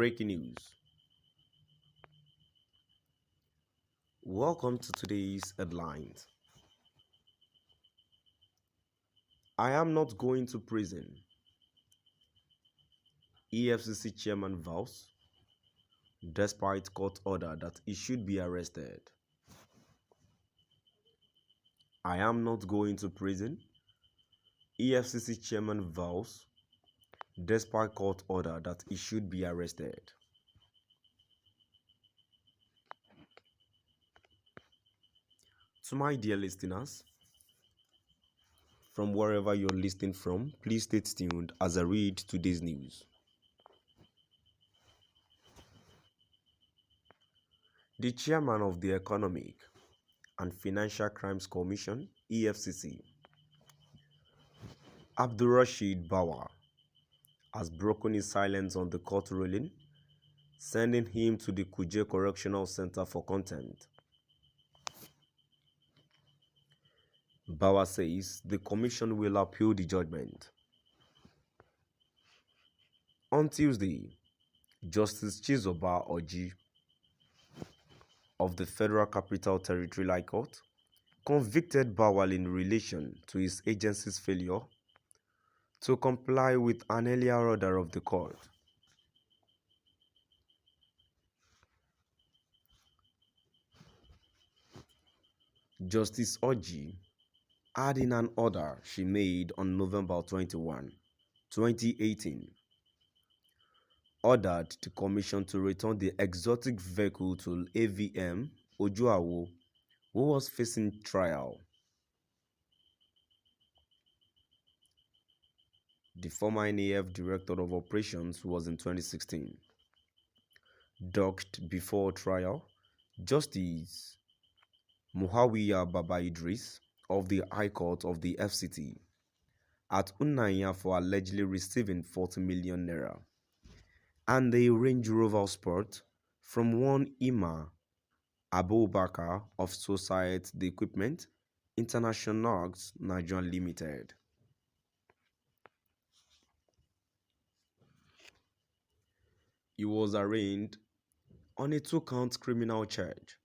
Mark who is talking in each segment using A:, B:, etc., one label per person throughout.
A: Breaking news. Welcome to today's headlines. I am not going to prison. Efcc chairman vows, despite court order that he should be arrested. I am not going to prison. Efcc chairman vows, despite court order that he should be arrested. To my dear listeners, from wherever you're listening from, please stay tuned as I read today's news. The chairman of the Economic and Financial Crimes Commission, EFCC, Abdulrasheed Bawar, has broken his silence on the court ruling, sending him to the Kuje Correctional Center for contempt. Bawar says the commission will appeal the judgment. On Tuesday, Justice Chizoba Oji of the Federal Capital Territorial High Court convicted Bawar in relation to his agency's failure to comply with an earlier order of the court. Justice Oji had in an order she made on November 21, 2018, ordered the commission to return the exotic vehicle to AVM Ojuawo, who was facing trial. The former NAF Director of Operations was in 2016. Docked before trial, Justice Muhawiya Baba Idris of the High Court of the FCT at Unaya for allegedly receiving 40 million naira and a Range Rover Sport from one Ima Abubakar of Society The Equipment International Nigeria Limited. He was arraigned on a 2-count criminal charge.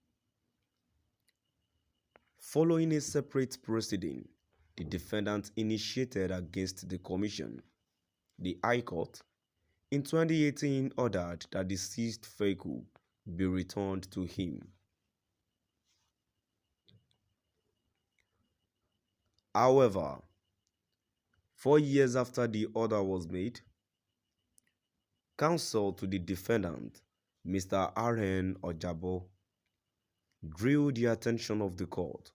A: Following a separate proceeding, the defendant initiated against the commission, the High Court, in 2018 ordered that the seized vehicle be returned to him. However, 4 years after the order was made, counsel to the defendant, Mr. R.N. Ojabo, drew the attention of the court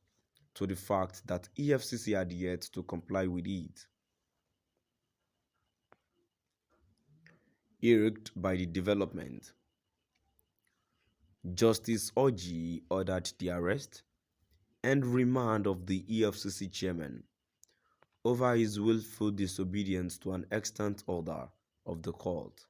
A: to the fact that EFCC had yet to comply with it. Irked by the development, Justice Oji ordered the arrest and remand of the EFCC chairman over his willful disobedience to an extant order of the court.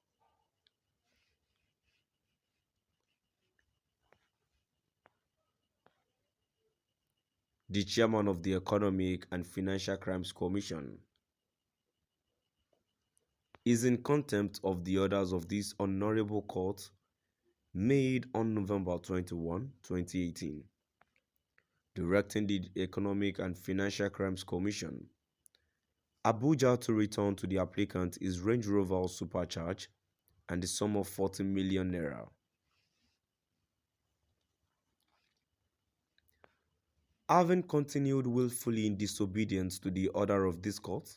A: The chairman of the Economic and Financial Crimes Commission is in contempt of the orders of this honorable court made on November 21, 2018, directing the Economic and Financial Crimes Commission, Abuja, to return to the applicant his Range Rover Supercharge and the sum of 40 million naira. Having continued willfully in disobedience to the order of this court,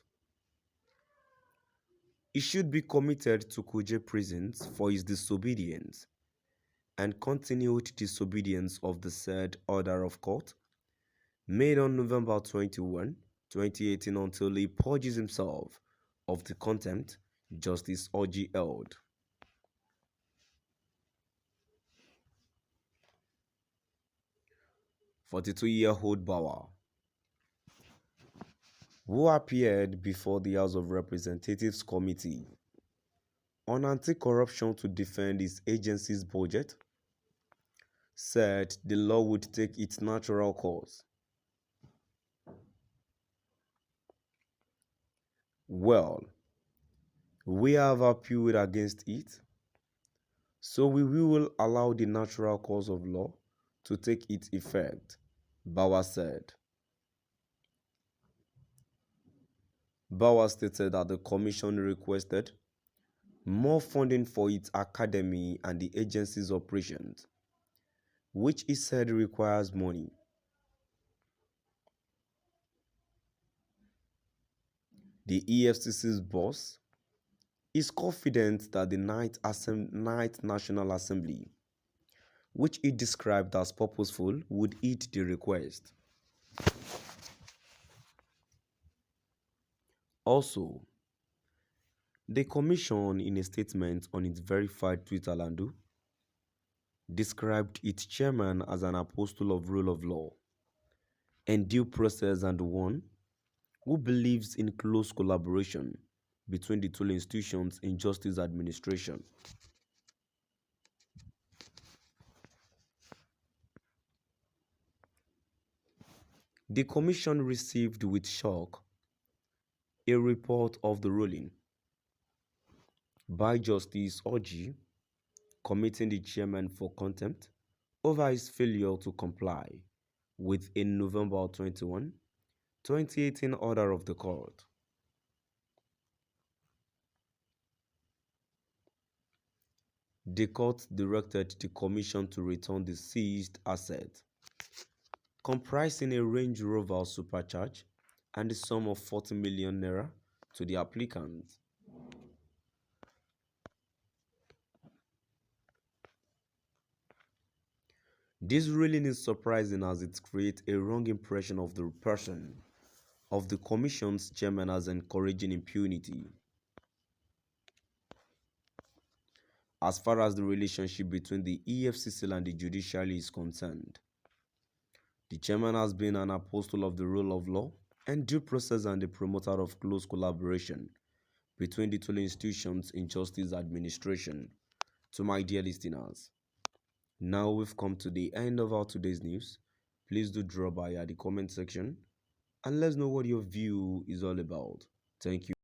A: he should be committed to Kuje prisons for his disobedience and continued disobedience of the said order of court made on November 21, 2018 until he purges himself of the contempt Justice Oji held. "42-year-old Bawar, who appeared before the House of Representatives Committee on Anti-Corruption to defend his agency's budget, said the law would take its natural course. Well, we have appealed against it, So we will allow the natural course of law to take its effect, Bauer said. Bauer stated that the commission requested more funding for its academy and the agency's operations, which he said requires money. The EFCC's boss is confident that the Ninth National Assembly, which he described as purposeful, would heed the request. Also, the Commission, in a statement on its verified Twitter handle, described its chairman as an apostle of rule of law and due process and one who believes in close collaboration between the two institutions in justice administration. The Commission received with shock a report of the ruling by Justice Orji committing the chairman for contempt over his failure to comply with a November 21, 2018 order of the court. The court directed the commission to return the seized asset, comprising a Range Rover Supercharge and the sum of 40 million naira to the applicant. This ruling is surprising as it creates a wrong impression of the person of the commission's chairman as encouraging impunity. As far as the relationship between the EFCC and the judiciary is concerned, the chairman has been an apostle of the rule of law and due process and a promoter of close collaboration between the two institutions in justice administration. To my dear listeners, now we've come to the end of our today's news. Please do drop by at the comment section and let's know what your view is all about. Thank you.